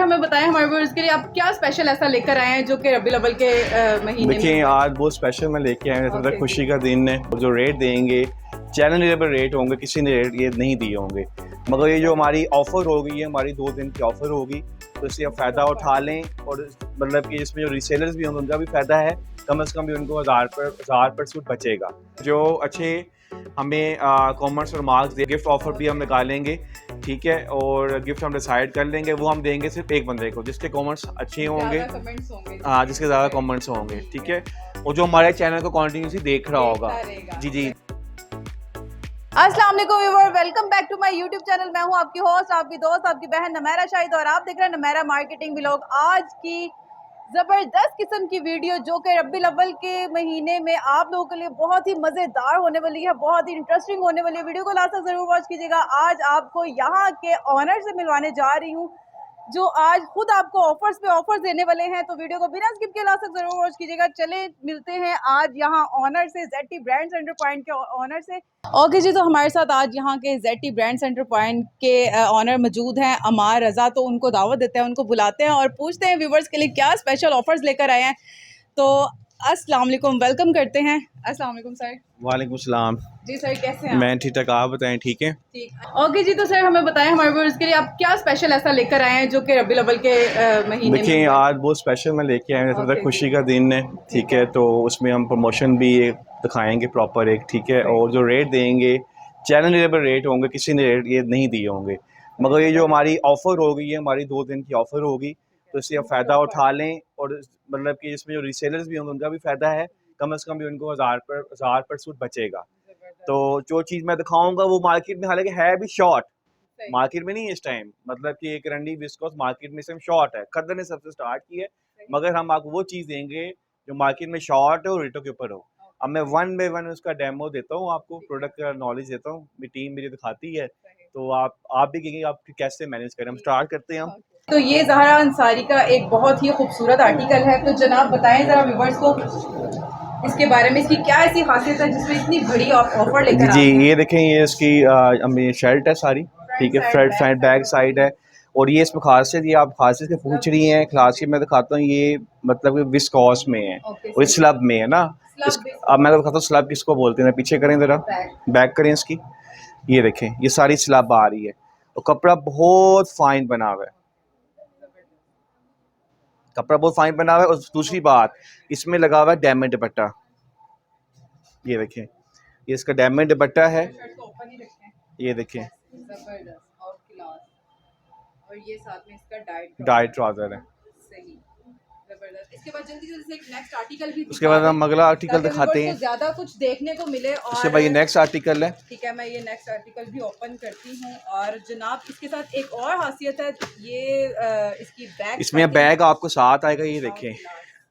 हमें बताएं हमारे व्यूअर्स के लिए आप क्या स्पेशल ऐसा लेकर आए हैं जो कि रबीउल अव्वल के महीने में। देखिए आज बहुत स्पेशल मैं लेके आया हूँ। खुशी का दिन है और जो रेट देंगे चैलेंजेबल रेट होंगे, किसी ने रेट ये नहीं दिए होंगे। मगर ये जो हमारी ऑफ़र होगी, ये हमारी 2 दिन की ऑफ़र होगी, तो इससे आप फ़ायदा उठा लें। और मतलब कि इसमें जो रीसेलर्स भी होंगे उनका भी फ़ायदा है, कम से कम भी उनको 1000% बचेगा। जो अच्छे हमें कॉमर्स और मार्क्स दे, गिफ्ट ऑफ़र भी हम निकालेंगे, ठीक है। और गिफ्ट हम डिसाइड कर लेंगे, वो हम देंगे सिर्फ एक बंदे को जिसके कॉमर्स अच्छे होंगे, हाँ जिसके ज़्यादा कमेंट्स होंगे, ठीक है। और जो हमारे चैनल को कंटिन्यूसली देख रहा होगा। जी जी। अस्सलाम वालेकुम viewer, welcome back to my YouTube channel. मैं हूं आपकी होस्ट, आपकी दोस्त, आपकी बहन नमैरा शाहिद और आप देख रहे हैं नमैरा मार्केटिंग व्लॉग। आज की ज़बरदस्त किस्म की वीडियो जो कि रबीउल अव्वल के महीने में आप लोगों के लिए बहुत ही मज़ेदार होने वाली है, बहुत ही इंटरेस्टिंग होने वाली है। वीडियो को लास्ट तक ज़रूर वॉच कीजिएगा। आज आपको यहाँ के ऑनर से मिलवाने जा रही हूँ जो आज खुद आपको ऑफर्स पे ऑफर्स देने वाले हैं, तो वीडियो को बिना स्किप के लास्ट तक जरूर वॉच कीजिएगा। चले मिलते हैं आज यहाँ ऑनर से, जेटी ब्रांड सेंटर पॉइंट के ऑनर से। ओके जी, तो हमारे साथ आज यहाँ के जेटी ब्रांड सेंटर पॉइंट के ऑनर मौजूद हैं, अमार रजा। तो उनको दावत देते हैं, उनको बुलाते हैं और पूछते हैं व्यूवर्स के लिए क्या स्पेशल ऑफर्स लेकर आए हैं। तो अस्सलाम वालेकुम, वेलकम करते हैं। अस्सलाम वालेकुम सर। वालेकुम सलाम। जी सर, कैसे हैं आप? मैं ठीक ठाक, आप बताएं? ठीक है। ठीक। ओके जी, तो सर हमें बताएं हमारे व्यूअर्स के लिए आप क्या स्पेशल ऐसा लेकर आए हैं जो कि रबीउल अव्वल के महीने में। देखिए आज बहुत स्पेशल मैं लेके आया हूँ। खुशी का दिन है, ठीक है। तो उसमें हम प्रमोशन भी एक दिखाएंगे प्रॉपर एक, ठीक है। और जो रेट देंगे चैलेंजेबल रेट होंगे, किसी ने रेट ये नहीं दिए होंगे। मगर ये जो हमारी ऑफ़र होगी, ये हमारी 2 दिन की ऑफ़र होगी, तो इससे आप फ़ायदा उठा लें। और मतलब कि इसमें जो रीसेलर्स भी होंगे उनका भी फ़ायदा है, कम से कम भी उनको 1000% बचेगा। तो जो चीज़ मैं दिखाऊंगा वो मार्केट में हालांकि है भी शॉर्ट, मार्केट में नहीं है इस टाइम। मतलब कि एक रंडी विस्कोस मार्केट में इस टाइम शॉर्ट है, खद्दर ने सबसे स्टार्ट की है। मगर हम आपको वो चीज़ देंगे जो मार्केट में शॉर्ट है और रेटों के ऊपर हो। अब मैं वन बाय वन उसका डेमो देता हूँ, आपको प्रोडक्ट का नॉलेज देता हूँ, मेरी टीम मेरी दिखाती है। तो आप भी कहेंगे आप कैसे मैनेज करें। हम स्टार्ट करते हैं हम। तो ये ज़हरा अंसारी का एक बहुत ही खूबसूरत आर्टिकल है, तो जनाब बताएं ज़रा व्यूवर्स को इसके बारे में, इसकी क्या ऐसी खासियत है जिसमें इतनी बड़ी ऑफर लेकर जी आए हैं। ये देखें, ये इसकी हमें शर्ट है सारी, ठीक है। फ्रंट फ्रंट बैक साइड है। और ये इसमें खासियत, ये आप खासियत के पूछ रही हैं, खासियत मैं दिखाता हूँ। ये मतलब कि विस्कॉस में है और स्लब में है ना। अब मैं दिखाता हूँ स्लब किसको बोलते हैं। पीछे करें ज़रा, बैक करें इसकी। ये देखें, ये सारी स्लब आ रही है और कपड़ा बहुत फाइन बना हुआ है, कपड़ा बहुत फाइन बना हुआ है। और दूसरी बात, इसमें लगा हुआ है डायमंड दुपट्टा। ये देखें, ये इसका डायमंड दुपट्टा है। ये देखें, और ये साथ में इसका डाइट ट्राउजर है। सही, जबरदस्त। इसके बाद जल्दी जल्दी से एक नेक्स्ट आर्टिकल भी उसके बाद हम अगला आर्टिकल दिखाते हैं, ज्यादा कुछ देखने को मिले। उसके और बाद ये नेक्स्ट आर्टिकल है। ठीक है, मैं ये नेक्स्ट आर्टिकल भी ओपन करती हूँ। और जनाब इसके साथ एक और खासियत है, ये इसकी बैग, इसमें बैग आपको साथ आएगा। ये देखें,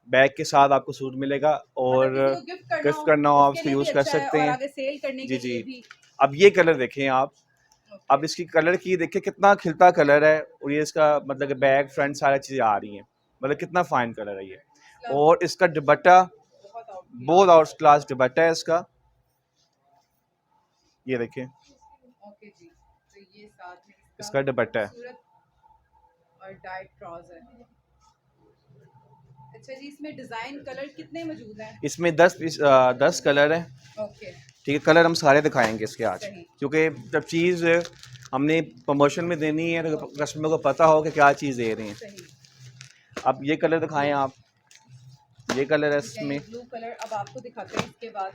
बैग के साथ आपको सूट मिलेगा। और मतलब गिफ्ट करना हो आप उसको यूज़ कर सकते हैं। आगे सेल करने जी के जी। लिए भी। अब ये कलर देखें आप, अब इसकी कलर की देखिए कितना खिलता कलर है। और ये इसका मतलब कि बैक फ्रंट सारी चीज़ें आ रही हैं, मतलब कितना फाइन कलर है ये। और इसका दुपट्टा बहुत आउट क्लास दुपट्टा है इसका। ये देखें, ओके जी, तो ये साथ में इसका दुपट्टा है। और डाइट ट्राउजर। अच्छा जी, इसमें डिजाइन कलर कितने मौजूद हैं? इसमें 10 कलर हैं, ओके, ठीक है। कलर हम सारे दिखाएंगे इसके आज, क्योंकि जब चीज़ हमने प्रमोशन में देनी है तो कस्टमर को पता हो कि क्या चीज़ दे रहे हैं। अब ये कलर दिखाएं आप, ये कलर है इसमें। ब्लू कलर अब आपको दिखाते हैं इसके बाद।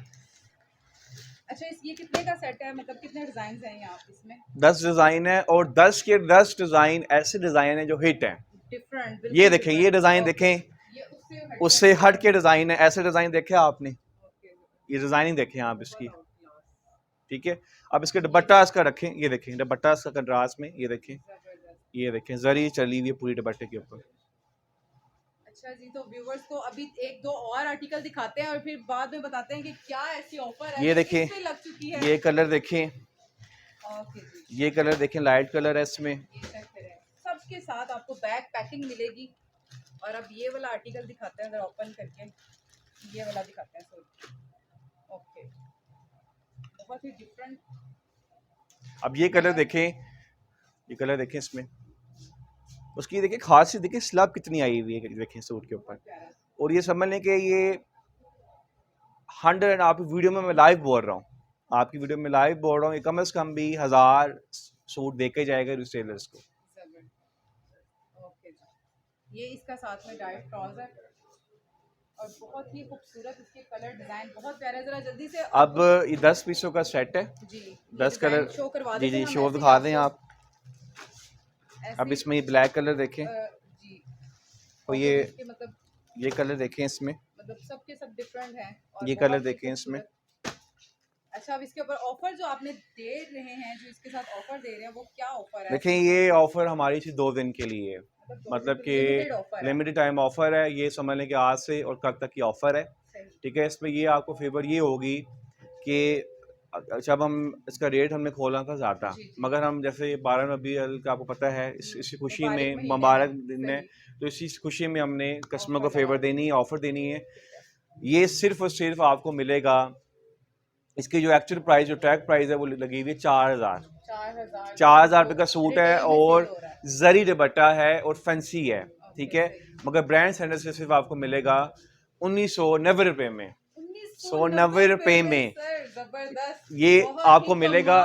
अच्छा, ये कितने का सेट है, मतलब कितने डिजाइन हैं यहाँ इसमें? 10 डिज़ाइन है और 10 के 10 डिज़ाइन ऐसे डिज़ाइन है जो हिट हैं। डिफरेंट, ये देखें, ये डिज़ाइन देखें, उससे हट के डिज़ाइन है। ऐसे डिज़ाइन देखे आपने? ये डिज़ाइनिंग देखें आप इसकी, ठीक है। अब इसके दुपट्टा इसका रखें, ये देखें दुपट्टा इसका कंट्रास्ट में, ये देखें, ये देखें जरी चली हुई है पूरी दुपट्टे के ऊपर। अच्छा जी, तो व्यूवर्स को अभी एक दो और आर्टिकल दिखाते हैं और फिर बाद में बताते हैं कि क्या ऐसी ऑफर है ये जो देखें, इस पे लग चुकी है। ये कलर देखें, ओके जी, ये कलर देखें, लाइट कलर है इसमें। ये चेक करें, सबके साथ आपको बैग पैकिंग मिलेगी। और अब ये वाला आर्टिकल दिखाते हैं, अगर ओपन करके ये वाला दिखाते हैं। सॉरी, ओके, बहुत ही डिफरेंट। अब ये कलर देखें, ये कलर देखें इसमें, उसकी देखिए खास देखिए स्लब कितनी आई हुई है देखें सूट के ऊपर। और ये समझ लें कि ये 100 आप वीडियो में मैं लाइव बोल रहा हूँ, आपकी वीडियो में लाइव बोल रहा हूँ, ये कम से कम भी 1000 सूट देके जाएगा रिसेलर्स को। ओके जी, ये इसका साथ में डाइट ट्राउजर और बहुत ही खूबसूरत इसके कलर डिजाइन बहुत प्यारे। जरा जल्दी से अब ये 10 पीसों का सेट है जी 10 कलर शो करवा जी देते जी हैं हम शो ऐसे ही दिखा दें आपको, आप। ऐसे अब ही, इसमें ये ब्लैक कलर देखें जी और और ये इसके मतलब कलर देखें इसमें, सबके सब डिफरेंट हैं और ये बहुत कलर ही देखें इसमें। खूबसूरत। अच्छा, अब इसके ऊपर ऑफर जो आपने दे रहे हैं, जो इसके साथ ऑफर दे रहे हैं, वो क्या ऑफर है? देखें ये ऑफर हमारी सिर्फ 2 दिन के लिए है, मतलब कि लिमिटेड ऑफर है। लिमिटेड टाइम ऑफर है। ये समझ लें कि आज से और कल तक की ऑफर है, सही। ठीक है। इसमें ये आपको फेवर ये होगी कि जब हम इसका रेट हमने खोला था ज़्यादा, जी, जी। मगर हम जैसे 12 रबी अल का आपको पता है इसी खुशी मुबारक में महीने मुबारक हैं, दिन है, सही। तो इसी खुशी में हमने कस्टमर को ऑफर फेवर लगा दी। देनी है, ऑफर देनी है। ये सिर्फ और सिर्फ आपको मिलेगा, इसकी जो एक्चुअल प्राइस जो ट्रैक प्राइस है वो लगी हुई है 4000 4000 रुपये का सूट है और जरी दुपट्टा है और फैंसी है, ठीक है। मगर ब्रांड सेंटर से सिर्फ आपको मिलेगा 1990 रुपये में, 1990 रुपये में ये आपको मिलेगा।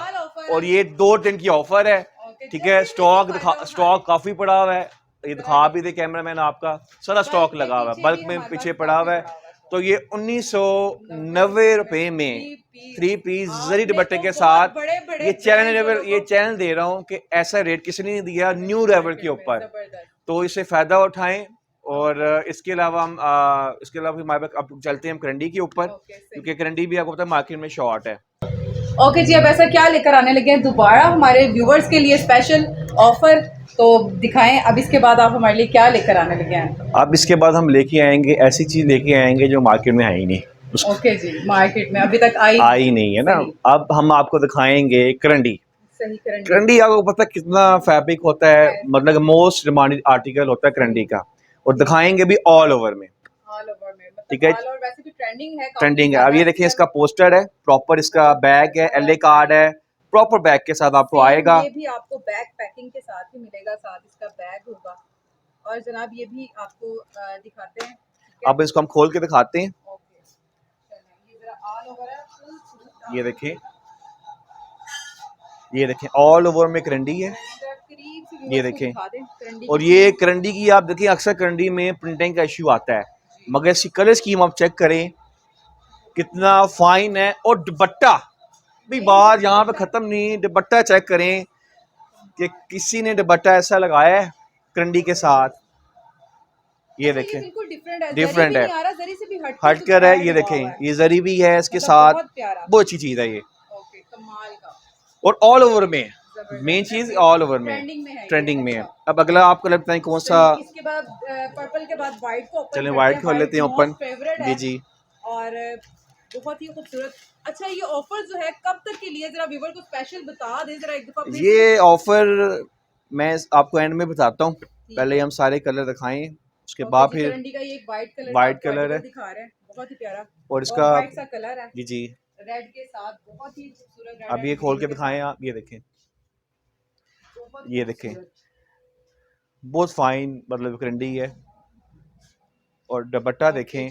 और ये 2 दिन की ऑफर है, ठीक है। स्टॉक काफी पड़ा हुआ है, ये दिखा भी दे कैमरामैन आपका, सारा स्टॉक लगा हुआ है, बल्क में पीछे पड़ा हुआ है। तो ये 1990 रुपये में 3 पीस जरी दुपट्टे के साथ ये चैनल दे रहा हूँ कि ऐसा रेट किसी ने नहीं दिया न्यू लेवल के ऊपर, तो इससे फायदा उठाएं। और इसके अलावा हम हमारे पास अब चलते हैं हम करंडी के ऊपर, क्योंकि करंडी भी आपको पता है मार्केट में शॉर्ट है। ओके जी, अब ऐसा क्या लेकर आने लगे हैं दोबारा हमारे व्यूवर्स के लिए स्पेशल ऑफर, तो दिखाएं अब इसके बाद आप हमारे लिए क्या लेकर आने लगे हैं? अब इसके बाद हम लेके आएंगे ऐसी चीज लेके आएंगे जो मार्केट में है ही नहीं। ओके जी, मार्केट में अभी तक आई नहीं है ना। अब हम आपको दिखाएंगे करंडी। सही। करंडी आपको पता है कितना फैब्रिक होता है, मतलब मोस्ट डिमांडेड आर्टिकल होता है करंडी का, और दिखाएंगे भी ऑल ओवर में, ठीक है। वैसे भी ट्रेंडिंग है। अब ये देखिए इसका पोस्टर है, प्रॉपर इसका बैग है, एलए कार्ड है, प्रॉपर बैग के साथ आपको आएगा। ये भी आपको बैग पैकिंग के साथ ही मिलेगा, साथ इसका बैग होगा। और जनाब ये भी आपको दिखाते हैं, अब इसको हम खोल के दिखाते हैं। ये देखिए ये देखें ऑल ओवर में करंडी है, ये देखें। और ये करंडी की आप देखिए अक्सर करंडी में प्रिंटिंग का इश्यू आता है, मगर इसकी कलर स्कीम आप चेक करें कितना फाइन है। और दुपट्टा भी बात यहाँ पे खत्म नहीं, दुपट्टा चेक करें कि किसी ने दुपट्टा ऐसा लगाया है करंडी के साथ, ये देखें डिफरेंट है, हटकर है। ये देखें ये जरी भी है इसके साथ, बहुत अच्छी चीज है ये। और ऑल ओवर में मेन चीज ऑल ओवर में ट्रेंडिंग में है। अब अगला आपको लगता है कौन सा? इसके बाद पर्पल के बाद व्हाइट को ओपन चलें व्हाइट खोल लेते हैं ओपन। जी जी, और बहुत ही खूबसूरत। अच्छा, ये ऑफर जो है कब तक के लिए, जरा व्यूअर को स्पेशल बता दें जरा एक दफा। ये ऑफर मैं आपको एंड में बताता हूँ, पहले हम सारे कलर दिखाएं, उसके बाद फिर व्हाइट कलर है दिखा रहे हैं, बहुत ही प्यारा। और इसका व्हाइट सा कलर है जी जी, रेड के साथ, बहुत ही खूबसूरत। अब ये खोल के दिखाएं आप, ये देखें, ये देखें बहुत फाइन मतलब करंडी है। और दुपट्टा देखें,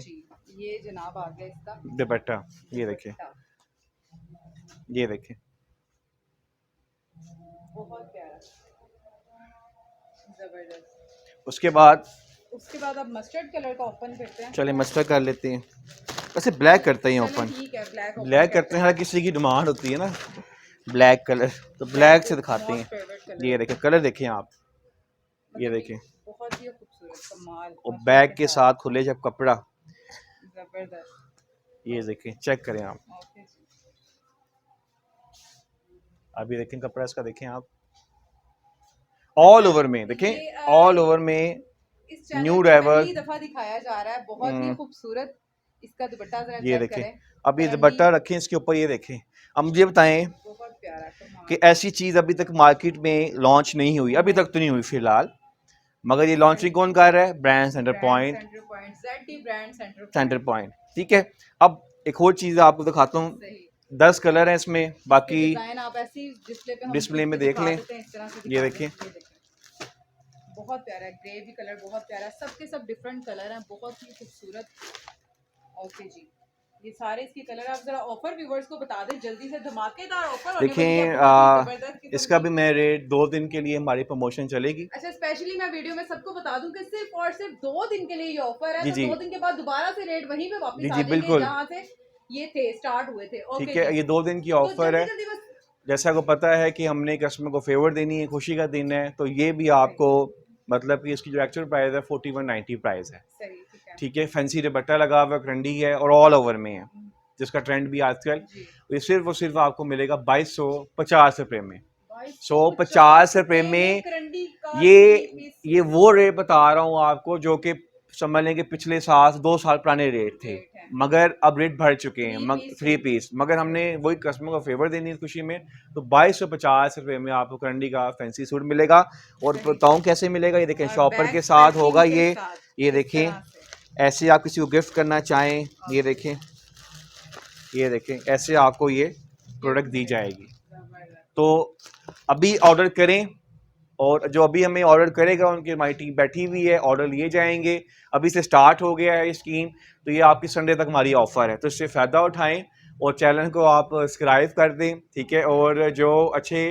ये जनाब आ गया इसका दुपट्टा, ये देखें, ये देखें बहुत प्यारा, जबरदस्त। उसके बाद अब मस्टर्ड कलर का ओपन करते हैं। चले मस्टर्ड कर लेते हैं, वैसे ब्लैक करते हैं ओपन, ठीक है ब्लैक करते हैं, हर किसी की डिमांड होती है ना ब्लैक कलर, तो ब्लैक से दिखाते हैं। ये देखें कलर देखें आप, ये देखें बहुत ही खूबसूरत कमाल। और बैग के साथ खुले जब कपड़ा, जबरदस्त, ये देखें चेक करें आप। अभी देखें कपड़ा इसका देखें आप, ऑल ओवर में देखें, ऑल ओवर में न्यू लेवल पहली दफा दिखाया जा रहा है, बहुत ही खूबसूरत इसका दुपट्टा। जरा ये चेक देखें, करें। अब ये दुपट्टा रखें इसके ऊपर, ये देखें। अब मुझे बताएं बहुत प्यारा कि ऐसी चीज अभी तक मार्केट में लॉन्च नहीं हुई, अभी तक तो नहीं हुई फिलहाल, मगर ये लॉन्चिंग कौन कर रहा है? Brand centre point, centre point, ठीक है। अब एक और चीज आपको दिखाता हूँ, 10 कलर हैं इसमें, बाकी आप ऐसी डिस्प्ले में देख लें। ये देखें बहुत प्यारा है, ग्रे भी कलर बहुत प्यारा है, सबके सब डिफरेंट कलर हैं, बहुत ही खूबसूरत। ओके जी, ये सारे इसके कलर। आप जरा ऑफर व्यूवर्स को बता दें जल्दी से, धमाकेदार ऑफर होने वाली है, देखें बहुत ही जबरदस्त किस्म इसका की। भी मैं रेट 2 दिन के लिए हमारी प्रमोशन चलेगी। अच्छा, स्पेशली मैं वीडियो में सबको बता दूं कि सिर्फ और सिर्फ 2 दिन के लिए ये ऑफर है, जी तो जी 2 दिन के बाद दोबारा से रेट वहीं पे वापस जी आ जी जाएंगे बिल्कुल, जहां से ये थे, स्टार्ट हुए थे। ठीक ओके है, जी, ये 2 दिन की तो ऑफर जल्दी है। जल्दी बस। जैसा आपको पता है कि हमने कस्टमर को फेवर देनी है, खुशी का दिन है, तो ये भी सही आपको मतलब कि इसकी जो एक्चुअल प्राइस है 4190 प्राइस है। सही, ठीक है ठीक है, फैंसी दुपट्टा लगा हुआ करंडी है और ऑल ओवर में है, जिसका ट्रेंड भी आजकल। जी। ये सिर्फ और सिर्फ आपको मिलेगा 2250 रुपये में। 2250 150 रुपये में करंडी का ये 3 पीस ये वो रेट बता रहा हूँ आपको जो कि समझ लें कि पिछले साल 2 साल पुराने रेट थे, रेट है। मगर अब रेट बढ़ चुके हैं। 3 3 पीस पीस, मगर हमने वही कस्टमर को फेवर देनी है खुशी में, तो 2250 रुपये में आपको करंडी का फैंसी सूट मिलेगा। और सही। बताऊँ कैसे मिलेगा, ये देखें और शॉपर बैक के साथ पैकिंग होगा के ये। साथ ये इस देखें, तरह से। ऐसे आप किसी को गिफ्ट करना चाहें, ये देखें, ये देखें ऐसे आपको ये प्रोडक्ट दी जाएगी। तो अभी ऑर्डर करें, और जो अभी हमें ऑर्डर करेगा उनकी हमारी टीम बैठी हुई है, ऑर्डर लिए जाएंगे। अभी से स्टार्ट हो गया है ये स्कीम, तो ये आपकी संडे तक हमारी ऑफ़र है, तो इससे फ़ायदा उठाएं और चैनल को आप सब्सक्राइब कर दें, ठीक है। और जो अच्छे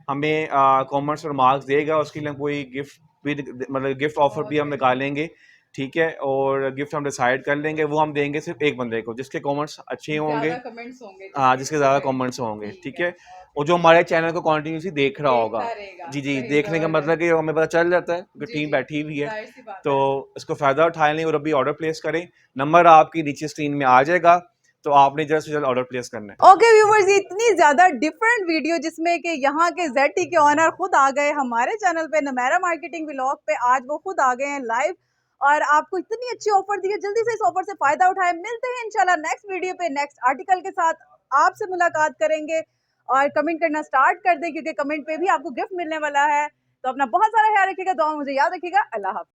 हमें कमेंट्स और मार्क्स देगा उसके लिए कोई गिफ्ट भी मतलब गिफ्ट ऑफर भी हम निकालेंगे, ठीक है। और गिफ्ट हम डिसाइड कर लेंगे, वो हम देंगे सिर्फ एक बंदे को जिसके कमेंट्स अच्छे होंगे। ज्यादा कमेंट्स होंगे हाँ, जिसके, जिसके ज़्यादा राइट, कमेंट्स होंगे, ठीक ठीक है। है। और ओके जो जी, हमारे चैनल को कंटिन्यूसली देख रहा होगा, देखता रहेगा, जी जी, सही, देखने का मतलब जबरदस्त। कि हमें पता चल जाता है कि जी टीम जी, बैठी हुई है, जाहिर सी बात तो है। इसको फ़ायदा उठा लें और अभी ऑर्डर प्लेस करें। नंबर आपकी नीचे स्क्रीन में आ जाएगा, तो आपने जल्द से जल्द ऑर्डर प्लेस करना है। ओके व्यूवर्स, ये इतनी ज्यादा डिफरेंट वीडियो जिसमें कि यहाँ के ZT के ऑनर खुद आ गए हमारे चैनल पे, नमैरा मार्केटिंग व्लॉग पे, आज वो खुद आ गए हैं लाइव और आपको इतनी अच्छी ऑफर दी है। जल्दी से इस ऑफर से फायदा उठाएं। मिलते हैं इंशाल्लाह नेक्स्ट वीडियो पे, नेक्स्ट आर्टिकल के साथ आपसे मुलाकात करेंगे। और कमेंट करना स्टार्ट कर दें क्योंकि कमेंट पे भी आपको गिफ्ट मिलने वाला है। तो अपना बहुत सारा ख्याल रखिएगा, दुआ में मुझे याद रखिएगा। अल्लाह हाफ़िज़।